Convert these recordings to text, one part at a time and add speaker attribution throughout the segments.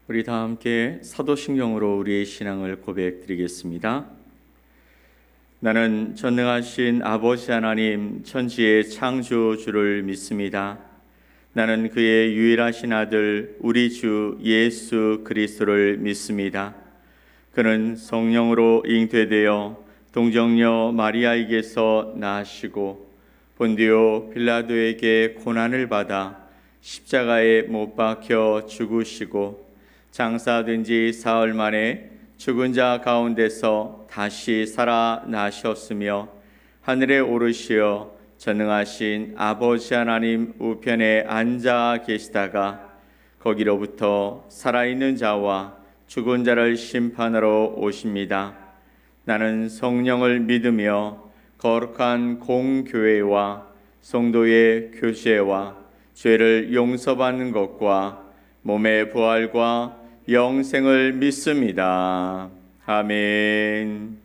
Speaker 1: 우리 다 함께 사도신경으로 우리의 신앙을 고백드리겠습니다. 나는 전능하신 아버지 하나님 천지의 창조주를 믿습니다. 나는 그의 유일하신 아들 우리 주 예수 그리스도를 믿습니다. 그는 성령으로 잉태되어 동정녀 마리아에게서 나시고 본디오 빌라도에게 고난을 받아 십자가에 못 박혀 죽으시고 장사된 지 사흘 만에 죽은 자 가운데서 다시 살아나셨으며 하늘에 오르시어 전능하신 아버지 하나님 우편에 앉아 계시다가 거기로부터 살아있는 자와 죽은 자를 심판하러 오십니다. 나는 성령을 믿으며 거룩한 공교회와 성도의 교제와 죄를 용서받는 것과 몸의 부활과 영생을 믿습니다. 아멘.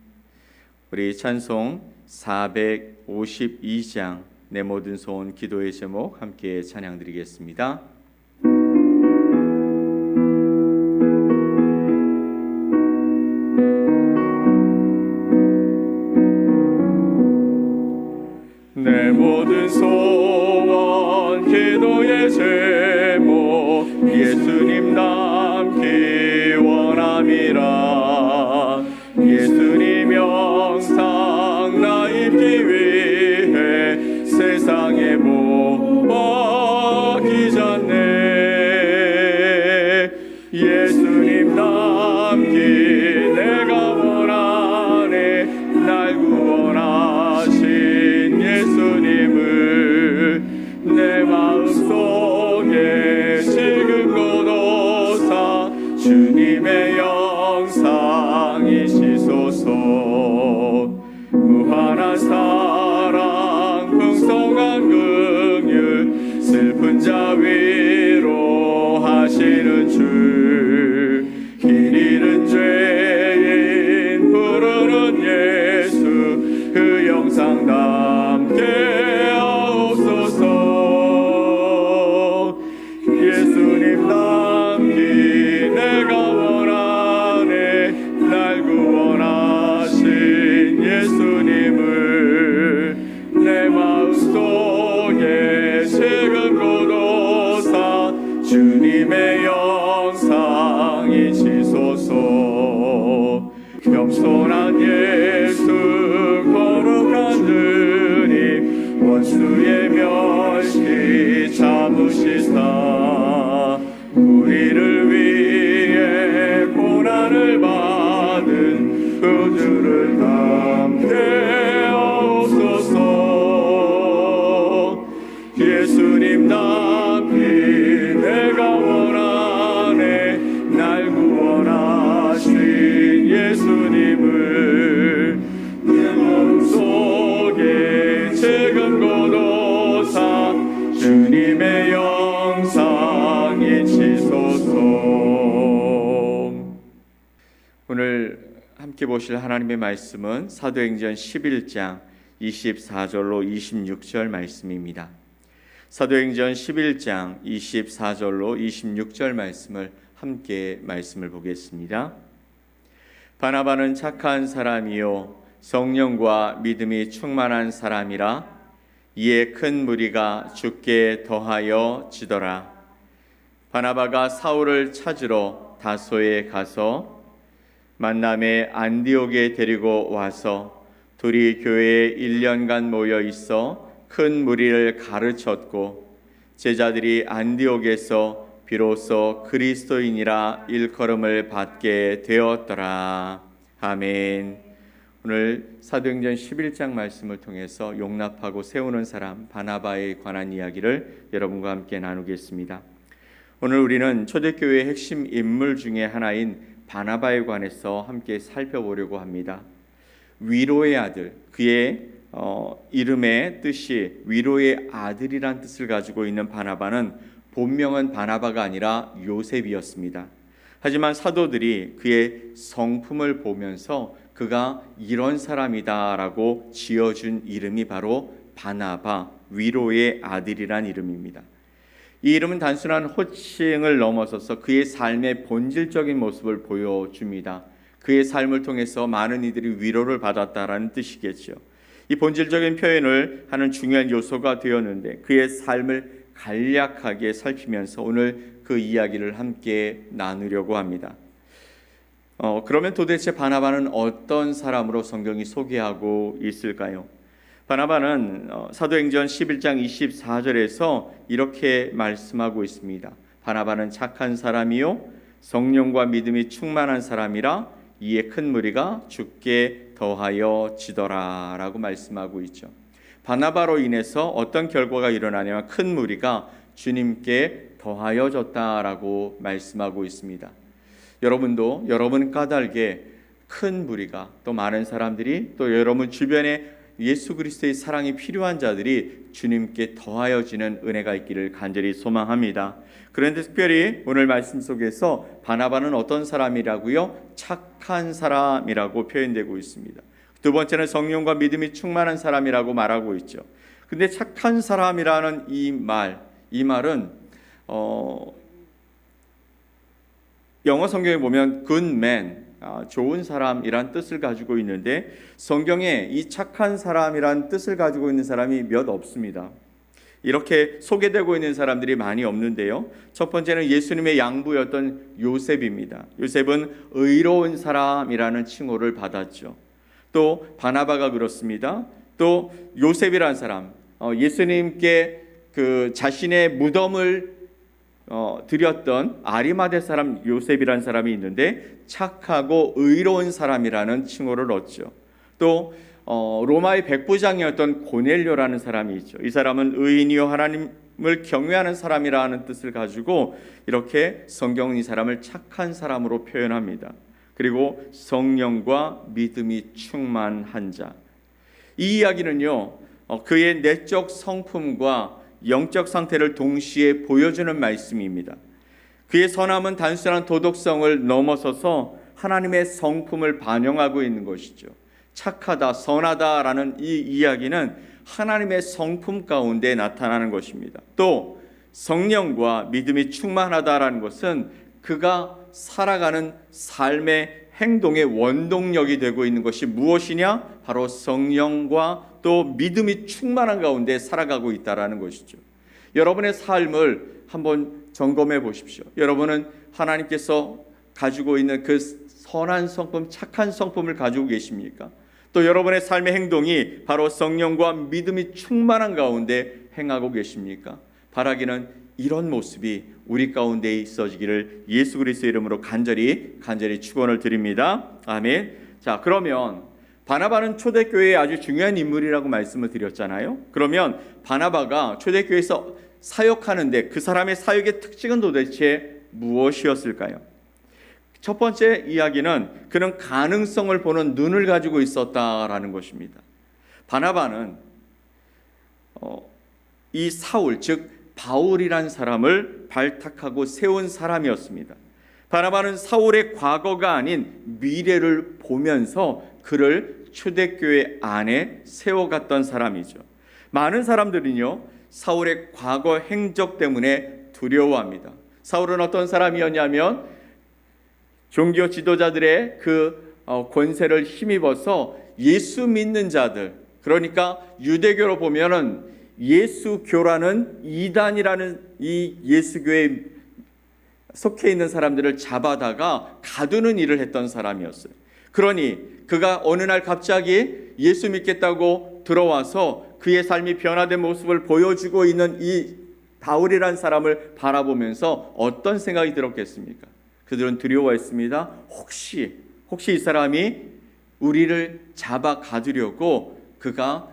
Speaker 1: 우리 찬송 452장 내 모든 소원 기도의 제목 함께 찬양드리겠습니다. 내 모든 소원 기도의 제목 예수님 닮기 원함이라. 예수님 영상 나 입기 위해 세상에 못 잊었네. 예수님 닮기 내가 원하네. 날 구원하신 예수님을 내 마음속에 지금 고도사 주님의 영상이시소서. 무한한 사랑 풍성한 긍휼 슬픈 자 위로하시는 주 길 잃은 죄인 부르는 예수 그 영상 담게 하옵소서. 예수님 닮기 내가 원하네. 날 구원하신 예수님을 내 마음속에 지금 고도사 주님의 영상이시소서. 겸손한 예수 거룩한 주님 원수의 멸시 참으시사 우리를 위해 고난을 받은 그 주를 담게 하옵소서. 예수님 닮기 내가 원하네. 날 구원하신 예수님을 내 마음속에 지금 고도사 주님의 영상이시소서. 오늘 함께 보실 하나님의 말씀은 사도행전 11장 24절로 26절 말씀입니다. 사도행전 11장 24절로 26절 말씀을 함께 말씀을 보겠습니다. 바나바는 착한 사람이요 성령과 믿음이 충만한 사람이라. 이에 큰 무리가 주께 더하여 지더라. 바나바가 사울을 찾으러 다소에 가서 만남에 안디옥에 데리고 와서 둘이 교회에 1년간 모여 있어 큰 무리를 가르쳤고 제자들이 안디옥에서 비로소 그리스도인이라 일컬음을 받게 되었더라. 아멘. 오늘 사도행전 11장 말씀을 통해서 용납하고 세우는 사람 바나바에 관한 이야기를 여러분과 함께 나누겠습니다. 오늘 우리는 초대교회의 핵심 인물 중에 하나인 바나바에 관해서 함께 살펴보려고 합니다. 위로의 아들, 그의 이름의 뜻이 위로의 아들이란 뜻을 가지고 있는 바나바는 본명은 바나바가 아니라 요셉이었습니다. 하지만 사도들이 그의 성품을 보면서 그가 이런 사람이다라고 지어준 이름이 바로 바나바, 위로의 아들이란 이름입니다. 이 이름은 단순한 호칭을 넘어서서 그의 삶의 본질적인 모습을 보여줍니다. 그의 삶을 통해서 많은 이들이 위로를 받았다라는 뜻이겠죠. 이 본질적인 표현을 하는 중요한 요소가 되었는데 그의 삶을 간략하게 살피면서 오늘 그 이야기를 함께 나누려고 합니다. 그러면 도대체 바나바는 어떤 사람으로 성경이 소개하고 있을까요? 바나바는 사도행전 11장 24절에서 이렇게 말씀하고 있습니다. 바나바는 착한 사람이요 성령과 믿음이 충만한 사람이라 이에 큰 무리가 주께 더하여 지더라 라고 말씀하고 있죠. 바나바로 인해서 어떤 결과가 일어나냐면 큰 무리가 주님께 더하여졌다라고 말씀하고 있습니다. 여러분도 여러분 까닭에 큰 무리가 또 많은 사람들이 또 여러분 주변에 예수 그리스도의 사랑이 필요한 자들이 주님께 더하여지는 은혜가 있기를 간절히 소망합니다. 그런데 특별히 오늘 말씀 속에서 바나바는 어떤 사람이라고요? 착한 사람이라고 표현되고 있습니다. 두 번째는 성령과 믿음이 충만한 사람이라고 말하고 있죠. 근데 착한 사람이라는 이 말은 영어 성경에 보면 good man, 좋은 사람이란 뜻을 가지고 있는데 성경에 이 착한 사람이란 뜻을 가지고 있는 사람이 몇 없습니다. 이렇게 소개되고 있는 사람들이 많이 없는데요. 첫 번째는 예수님의 양부였던 요셉입니다. 요셉은 의로운 사람이라는 칭호를 받았죠. 또 바나바가 그렇습니다. 또 요셉이라는 사람, 예수님께 그 자신의 무덤을 드렸던 아리마대 사람 요셉이라는 사람이 있는데 착하고 의로운 사람이라는 칭호를 얻죠. 또 로마의 백부장이었던 고넬료라는 사람이 있죠. 이 사람은 의인이요 하나님을 경외하는 사람이라는 뜻을 가지고 이렇게 성경은 이 사람을 착한 사람으로 표현합니다. 그리고 성령과 믿음이 충만한 자. 이 이야기는요, 그의 내적 성품과 영적 상태를 동시에 보여주는 말씀입니다. 그의 선함은 단순한 도덕성을 넘어서서 하나님의 성품을 반영하고 있는 것이죠. 착하다, 선하다라는 이 이야기는 하나님의 성품 가운데 나타나는 것입니다. 또 성령과 믿음이 충만하다라는 것은 그가 살아가는 삶의 행동의 원동력이 되고 있는 것이 무엇이냐? 바로 성령과 또 믿음이 충만한 가운데 살아가고 있다라는 것이죠. 여러분의 삶을 한번 점검해 보십시오. 여러분은 하나님께서 가지고 있는 그 선한 성품, 착한 성품을 가지고 계십니까? 또 여러분의 삶의 행동이 바로 성령과 믿음이 충만한 가운데 행하고 계십니까? 바라기는 이런 모습이 우리 가운데 있어지기를 예수 그리스도의 이름으로 간절히 축원을 드립니다. 아멘. 자, 그러면 바나바는 초대교회의 아주 중요한 인물이라고 말씀을 드렸잖아요. 그러면 바나바가 초대교회에서 사역하는데 그 사람의 사역의 특징은 도대체 무엇이었을까요? 첫 번째 이야기는 그는 가능성을 보는 눈을 가지고 있었다라는 것입니다. 바나바는 이 사울, 즉 바울이란 사람을 발탁하고 세운 사람이었습니다. 바나바는 사울의 과거가 아닌 미래를 보면서 그를 초대교회 안에 세워갔던 사람이죠. 많은 사람들은요, 사울의 과거 행적 때문에 두려워합니다. 사울은 어떤 사람이었냐면 종교 지도자들의 그 권세를 힘입어서 예수 믿는 자들, 그러니까 유대교로 보면은 예수교라는 이단이라는 이 예수교에 속해 있는 사람들을 잡아다가 가두는 일을 했던 사람이었어요. 그러니 그가 어느 날 갑자기 예수 믿겠다고 들어와서 그의 삶이 변화된 모습을 보여주고 있는 이 바울이라는 사람을 바라보면서 어떤 생각이 들었겠습니까? 그들은 두려워했습니다. 혹시 이 사람이 우리를 잡아 가두려고 그가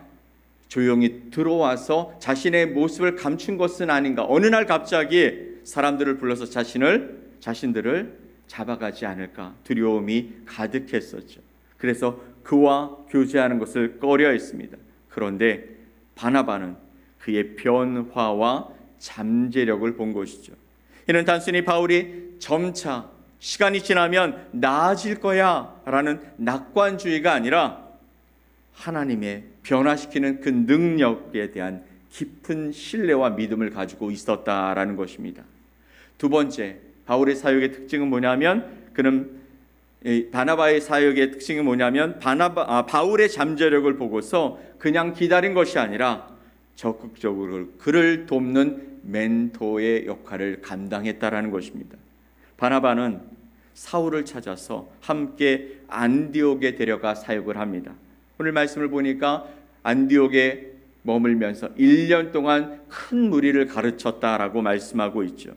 Speaker 1: 조용히 들어와서 자신의 모습을 감춘 것은 아닌가. 어느 날 갑자기 사람들을 불러서 자신들을 잡아가지 않을까 두려움이 가득했었죠. 그래서 그와 교제하는 것을 꺼려했습니다. 그런데 바나바는 그의 변화와 잠재력을 본 것이죠. 이는 단순히 바울이 점차 시간이 지나면 나아질 거야 라는 낙관주의가 아니라 하나님의 변화시키는 그 능력에 대한 깊은 신뢰와 믿음을 가지고 있었다라는 것입니다. 두 번째, 바울의 사역의 특징은 뭐냐면 바나바의 사역의 특징이 뭐냐면 바울의 잠재력을 보고서 그냥 기다린 것이 아니라 적극적으로 그를 돕는 멘토의 역할을 감당했다라는 것입니다. 바나바는 사울을 찾아서 함께 안디옥에 데려가 사역을 합니다. 오늘 말씀을 보니까 안디옥에 머물면서 1년 동안 큰 무리를 가르쳤다라고 말씀하고 있죠.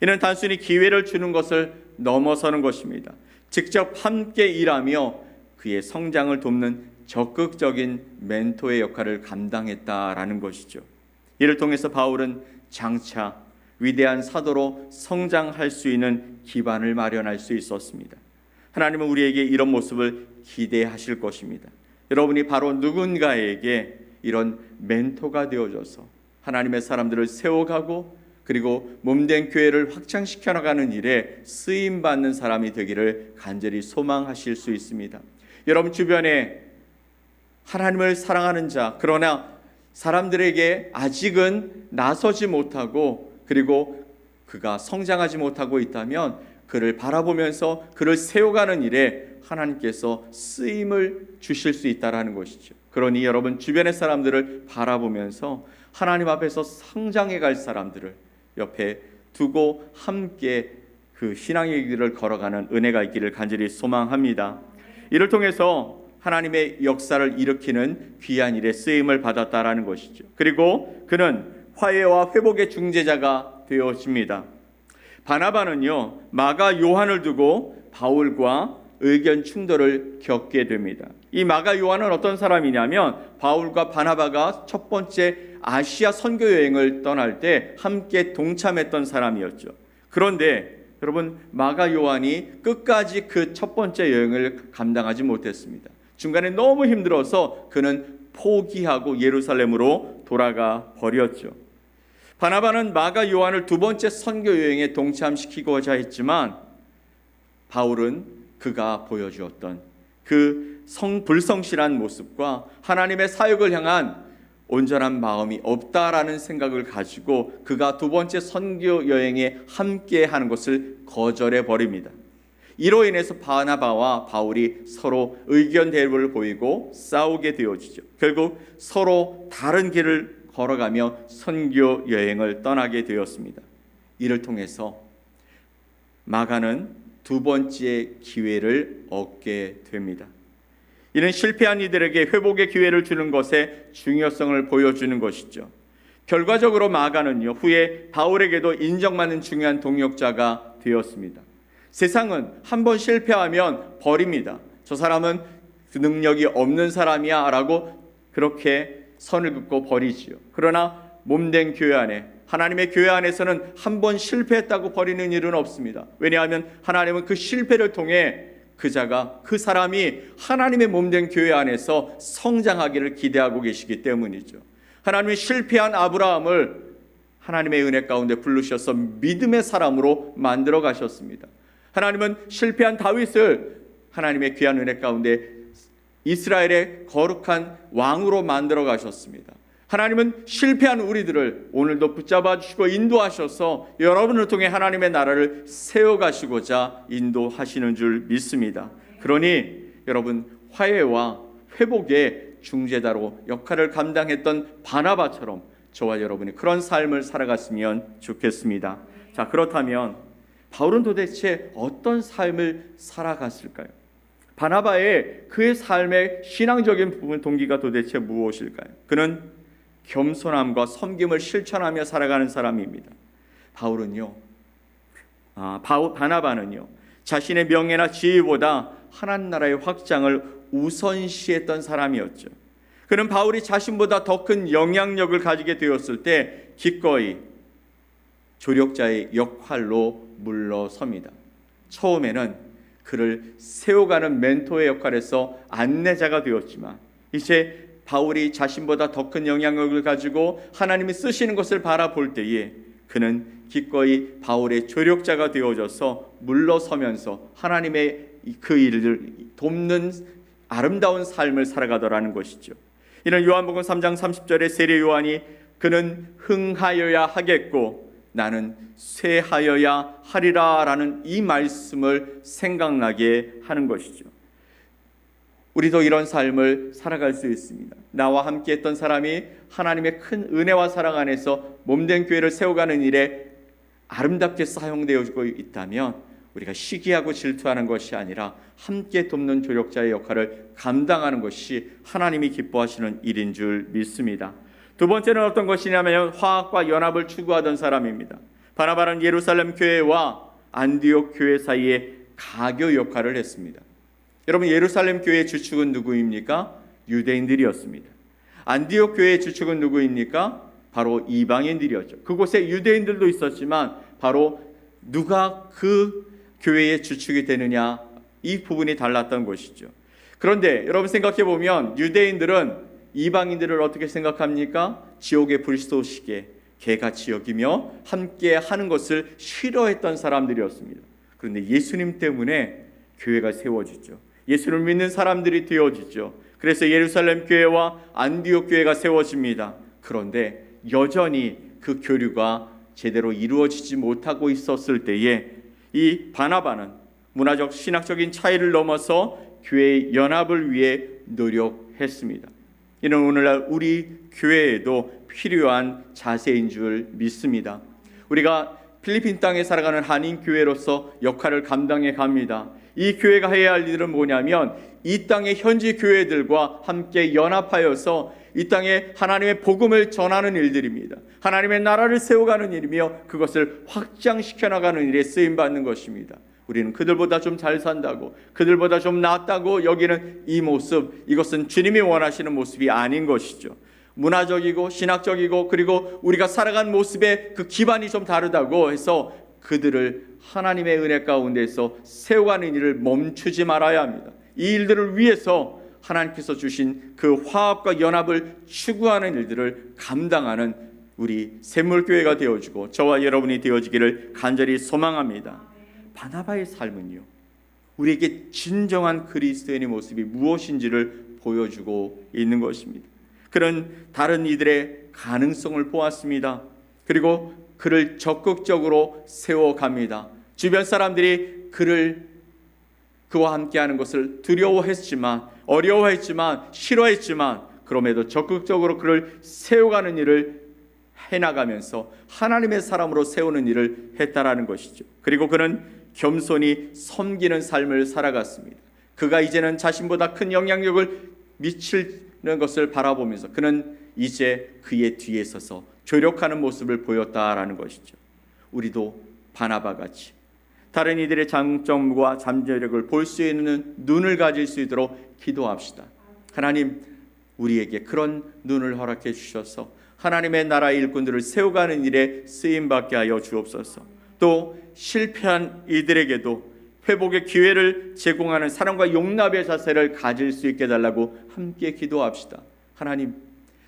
Speaker 1: 이는 단순히 기회를 주는 것을 넘어서는 것입니다. 직접 함께 일하며 그의 성장을 돕는 적극적인 멘토의 역할을 감당했다라는 것이죠. 이를 통해서 바울은 장차 위대한 사도로 성장할 수 있는 기반을 마련할 수 있었습니다. 하나님은 우리에게 이런 모습을 기대하실 것입니다. 여러분이 바로 누군가에게 이런 멘토가 되어줘서 하나님의 사람들을 세워가고 그리고 몸된 교회를 확장시켜 나가는 일에 쓰임받는 사람이 되기를 간절히 소망하실 수 있습니다. 여러분 주변에 하나님을 사랑하는 자, 그러나 사람들에게 아직은 나서지 못하고 그리고 그가 성장하지 못하고 있다면 그를 바라보면서 그를 세워가는 일에 하나님께서 쓰임을 주실 수 있다는 것이죠. 그러니 여러분 주변의 사람들을 바라보면서 하나님 앞에서 성장해 갈 사람들을 옆에 두고 함께 그 신앙의 길을 걸어가는 은혜가 있기를 간절히 소망합니다. 이를 통해서 하나님의 역사를 일으키는 귀한 일에 쓰임을 받았다라는 것이죠. 그리고 그는 화해와 회복의 중재자가 되어집니다. 바나바는요, 마가 요한을 두고 바울과 의견 충돌을 겪게 됩니다. 이 마가 요한은 어떤 사람이냐면 바울과 바나바가 첫 번째 아시아 선교 여행을 떠날 때 함께 동참했던 사람이었죠. 그런데 여러분 마가 요한이 끝까지 그 첫 번째 여행을 감당하지 못했습니다. 중간에 너무 힘들어서 그는 포기하고 예루살렘으로 돌아가 버렸죠. 바나바는 마가 요한을 두 번째 선교 여행에 동참시키고자 했지만 바울은 그가 보여주었던 그 불성실한 모습과 하나님의 사역을 향한 온전한 마음이 없다라는 생각을 가지고 그가 두 번째 선교 여행에 함께 하는 것을 거절해 버립니다. 이로 인해서 바나바와 바울이 서로 의견 대립을 보이고 싸우게 되어지죠. 결국 서로 다른 길을 걸어가며 선교 여행을 떠나게 되었습니다. 이를 통해서 마가는 두 번째 기회를 얻게 됩니다. 이는 실패한 이들에게 회복의 기회를 주는 것의 중요성을 보여주는 것이죠. 결과적으로 마가는요, 후에 바울에게도 인정받는 중요한 동역자가 되었습니다. 세상은 한번 실패하면 버립니다. 저 사람은 그 능력이 없는 사람이야 라고 그렇게 선을 긋고 버리지요. 그러나 몸된 교회 안에, 하나님의 교회 안에서는 한번 실패했다고 버리는 일은 없습니다. 왜냐하면 하나님은 그 실패를 통해 그 사람이 하나님의 몸된 교회 안에서 성장하기를 기대하고 계시기 때문이죠. 하나님이 실패한 아브라함을 하나님의 은혜 가운데 부르셔서 믿음의 사람으로 만들어 가셨습니다. 하나님은 실패한 다윗을 하나님의 귀한 은혜 가운데 이스라엘의 거룩한 왕으로 만들어 가셨습니다. 하나님은 실패한 우리들을 오늘도 붙잡아 주시고 인도하셔서 여러분을 통해 하나님의 나라를 세워가시고자 인도하시는 줄 믿습니다. 그러니 여러분 화해와 회복의 중재자로 역할을 감당했던 바나바처럼 저와 여러분이 그런 삶을 살아갔으면 좋겠습니다. 자, 그렇다면 바울은 도대체 어떤 삶을 살아갔을까요? 바나바의 그의 삶의 신앙적인 부분 동기가 도대체 무엇일까요? 그는 겸손함과 섬김을 실천하며 살아가는 사람입니다. 바나바는요, 자신의 명예나 지위보다 하나님 나라의 확장을 우선시했던 사람이었죠. 그는 바울이 자신보다 더 큰 영향력을 가지게 되었을 때 기꺼이 조력자의 역할로 물러섭니다. 처음에는 그를 세워가는 멘토의 역할에서 안내자가 되었지만 이제 바울이 자신보다 더 큰 영향력을 가지고 하나님이 쓰시는 것을 바라볼 때에 그는 기꺼이 바울의 조력자가 되어져서 물러서면서 하나님의 그 일을 돕는 아름다운 삶을 살아가더라는 것이죠. 이는 요한복음 3장 30절에 세례 요한이 그는 흥하여야 하겠고 나는 쇠하여야 하리라 라는 이 말씀을 생각나게 하는 것이죠. 우리도 이런 삶을 살아갈 수 있습니다. 나와 함께 했던 사람이 하나님의 큰 은혜와 사랑 안에서 몸된 교회를 세워가는 일에 아름답게 사용되어지고 있다면 우리가 시기하고 질투하는 것이 아니라 함께 돕는 조력자의 역할을 감당하는 것이 하나님이 기뻐하시는 일인 줄 믿습니다. 두 번째는 어떤 것이냐면 화합과 연합을 추구하던 사람입니다. 바나바는 예루살렘 교회와 안디옥 교회 사이에 가교 역할을 했습니다. 여러분, 예루살렘 교회의 주축은 누구입니까? 유대인들이었습니다. 안디옥 교회의 주축은 누구입니까? 바로 이방인들이었죠. 그곳에 유대인들도 있었지만 바로 누가 그 교회의 주축이 되느냐, 이 부분이 달랐던 것이죠. 그런데 여러분 생각해 보면 유대인들은 이방인들을 어떻게 생각합니까? 지옥의 불쏘시개, 개같이 여기며 함께 하는 것을 싫어했던 사람들이었습니다. 그런데 예수님 때문에 교회가 세워지죠. 예수를 믿는 사람들이 되어지죠. 그래서 예루살렘 교회와 안디옥 교회가 세워집니다. 그런데 여전히 그 교류가 제대로 이루어지지 못하고 있었을 때에 이 바나바는 문화적 신학적인 차이를 넘어서 교회의 연합을 위해 노력했습니다. 이는 오늘날 우리 교회에도 필요한 자세인 줄 믿습니다. 우리가 필리핀 땅에 살아가는 한인 교회로서 역할을 감당해 갑니다. 이 교회가 해야 할 일은 뭐냐면 이 땅의 현지 교회들과 함께 연합하여서 이 땅에 하나님의 복음을 전하는 일들입니다. 하나님의 나라를 세워가는 일이며 그것을 확장시켜 나가는 일에 쓰임받는 것입니다. 우리는 그들보다 좀 잘 산다고, 그들보다 좀 낫다고 여기는 이 모습, 이것은 주님이 원하시는 모습이 아닌 것이죠. 문화적이고 신학적이고 그리고 우리가 살아간 모습의 그 기반이 좀 다르다고 해서 그들을 하나님의 은혜 가운데서 세워가는 일을 멈추지 말아야 합니다. 이 일들을 위해서 하나님께서 주신 그 화합과 연합을 추구하는 일들을 감당하는 우리 샘물교회가 되어지고 저와 여러분이 되어지기를 간절히 소망합니다. 바나바의 삶은요, 우리에게 진정한 그리스도인의 모습이 무엇인지를 보여주고 있는 것입니다. 그는 다른 이들의 가능성을 보았습니다. 그리고 그를 적극적으로 세워갑니다. 주변 사람들이 그와 함께하는 것을 두려워했지만, 어려워했지만, 싫어했지만 그럼에도 적극적으로 그를 세워가는 일을 해나가면서 하나님의 사람으로 세우는 일을 했다라는 것이죠. 그리고 그는 겸손히 섬기는 삶을 살아갔습니다. 그가 이제는 자신보다 큰 영향력을 미치는 것을 바라보면서 그는 이제 그의 뒤에 서서 조력하는 모습을 보였다라는 것이죠. 우리도 바나바같이 다른 이들의 장점과 잠재력을 볼 수 있는 눈을 가질 수 있도록 기도합시다. 하나님, 우리에게 그런 눈을 허락해 주셔서 하나님의 나라의 일꾼들을 세워가는 일에 쓰임받게 하여 주옵소서. 또 실패한 이들에게도 회복의 기회를 제공하는 사랑과 용납의 자세를 가질 수 있게 해달라고 함께 기도합시다. 하나님,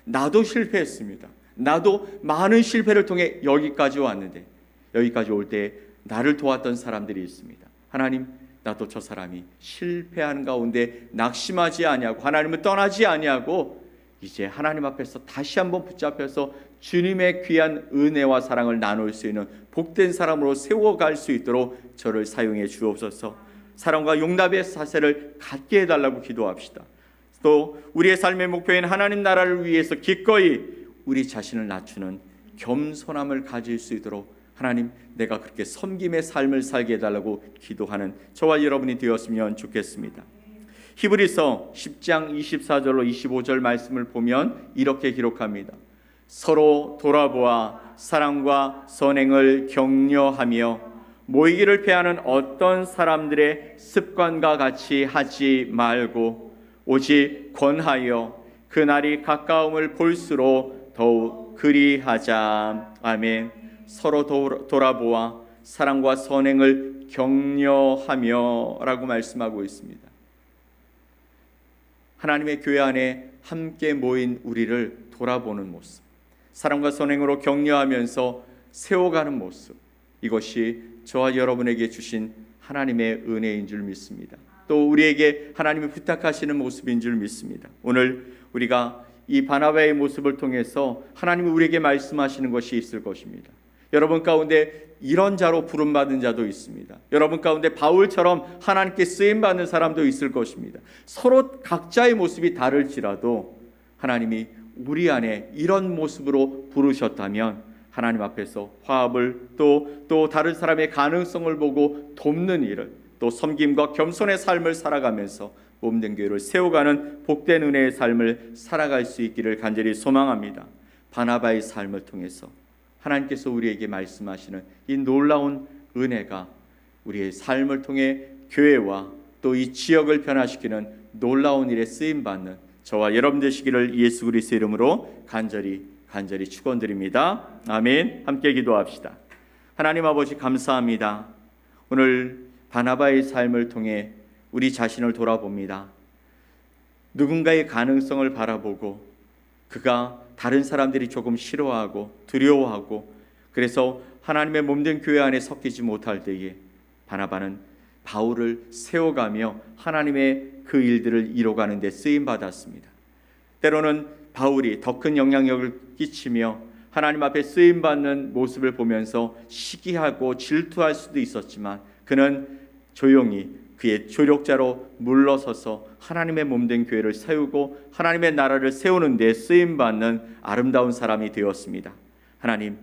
Speaker 1: 나도 실패했습니다. 나도 많은 실패를 통해 여기까지 왔는데 여기까지 올 때 나를 도왔던 사람들이 있습니다. 하나님, 나도 저 사람이 실패하는 가운데 낙심하지 아니하고 하나님을 떠나지 아니하고 이제 하나님 앞에서 다시 한번 붙잡혀서 주님의 귀한 은혜와 사랑을 나눌 수 있는 복된 사람으로 세워갈 수 있도록 저를 사용해 주옵소서. 사랑과 용납의 자세를 갖게 해달라고 기도합시다. 또 우리의 삶의 목표인 하나님 나라를 위해서 기꺼이 우리 자신을 낮추는 겸손함을 가질 수 있도록 하나님, 내가 그렇게 섬김의 삶을 살게 해달라고 기도하는 저와 여러분이 되었으면 좋겠습니다. 히브리서 10장 24절로 25절 말씀을 보면 이렇게 기록합니다. 서로 돌아보아 사랑과 선행을 격려하며 모이기를 패하는 어떤 사람들의 습관과 같이 하지 말고 오직 권하여 그 날이 가까움을 볼수록 더욱 그리하자. 아멘. 서로 돌아보아 사랑과 선행을 격려하며 라고 말씀하고 있습니다. 하나님의 교회 안에 함께 모인 우리를 돌아보는 모습, 사랑과 선행으로 격려하면서 세워가는 모습, 이것이 저와 여러분에게 주신 하나님의 은혜인 줄 믿습니다. 또 우리에게 하나님이 부탁하시는 모습인 줄 믿습니다. 오늘 우리가 이 바나바의 모습을 통해서 하나님이 우리에게 말씀하시는 것이 있을 것입니다. 여러분 가운데 이런 자로 부름받은 자도 있습니다. 여러분 가운데 바울처럼 하나님께 쓰임받는 사람도 있을 것입니다. 서로 각자의 모습이 다를지라도 하나님이 우리 안에 이런 모습으로 부르셨다면 하나님 앞에서 화합을 또 다른 사람의 가능성을 보고 돕는 일을, 또 섬김과 겸손의 삶을 살아가면서 몸된 교회를 세워가는 복된 은혜의 삶을 살아갈 수 있기를 간절히 소망합니다. 바나바의 삶을 통해서 하나님께서 우리에게 말씀하시는 이 놀라운 은혜가 우리의 삶을 통해 교회와 또 이 지역을 변화시키는 놀라운 일에 쓰임받는 저와 여러분 되시기를 예수 그리스도의 이름으로 간절히 축원드립니다. 아멘. 함께 기도합시다. 하나님 아버지 감사합니다. 오늘 바나바의 삶을 통해 우리 자신을 돌아봅니다. 누군가의 가능성을 바라보고 그가 다른 사람들이 조금 싫어하고 두려워하고 그래서 하나님의 몸된 교회 안에 섞이지 못할 때에 바나바는 바울을 세워가며 하나님의 그 일들을 이뤄가는 데 쓰임받았습니다. 때로는 바울이 더 큰 영향력을 끼치며 하나님 앞에 쓰임받는 모습을 보면서 시기하고 질투할 수도 있었지만 그는 조용히 그의 조력자로 물러서서 하나님의 몸된 교회를 세우고 하나님의 나라를 세우는 데 쓰임받는 아름다운 사람이 되었습니다. 하나님,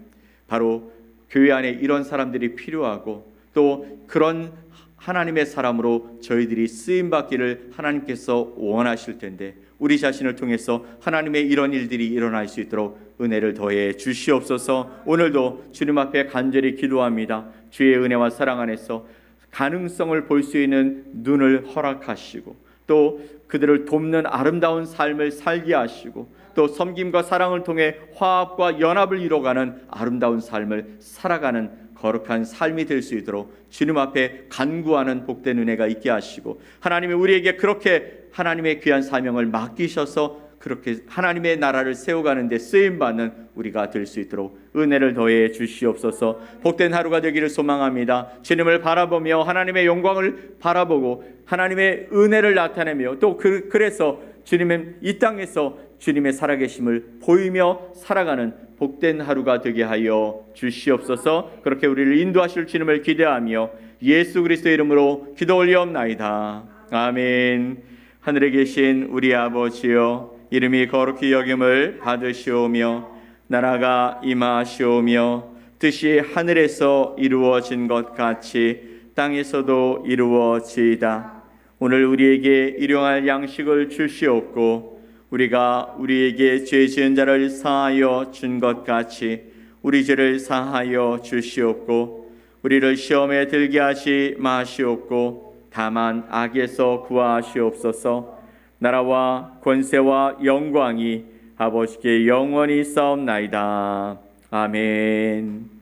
Speaker 1: 바로 교회 안에 이런 사람들이 필요하고 또 그런 하나님의 사람으로 저희들이 쓰임받기를 하나님께서 원하실 텐데 우리 자신을 통해서 하나님의 이런 일들이 일어날 수 있도록 은혜를 더해 주시옵소서. 오늘도 주님 앞에 간절히 기도합니다. 주의 은혜와 사랑 안에서 가능성을 볼 수 있는 눈을 허락하시고 또 그들을 돕는 아름다운 삶을 살게 하시고 또 섬김과 사랑을 통해 화합과 연합을 이뤄가는 아름다운 삶을 살아가는 거룩한 삶이 될 수 있도록 주님 앞에 간구하는 복된 은혜가 있게 하시고 하나님이 우리에게 그렇게 하나님의 귀한 사명을 맡기셔서 그렇게 하나님의 나라를 세워가는 데 쓰임받는 우리가 될 수 있도록 은혜를 더해 주시옵소서. 복된 하루가 되기를 소망합니다. 주님을 바라보며 하나님의 영광을 바라보고 하나님의 은혜를 나타내며 또 그래서 주님의 이 땅에서 주님의 살아계심을 보이며 살아가는 복된 하루가 되게 하여 주시옵소서. 그렇게 우리를 인도하실 주님을 기대하며 예수 그리스도의 이름으로 기도 올리옵나이다. 아멘. 하늘에 계신 우리 아버지여, 이름이 거룩히 여김을 받으시오며 나라가 임하시오며 뜻이 하늘에서 이루어진 것 같이 땅에서도 이루어지이다. 오늘 우리에게 일용할 양식을 주시옵고 우리가 우리에게 죄 지은 자를 사하여 준 것 같이 우리 죄를 사하여 주시옵고 우리를 시험에 들게 하지 마시옵고 다만 악에서 구하시옵소서. 나라와 권세와 영광이 아버지께 영원히 싸움나이다. 아멘.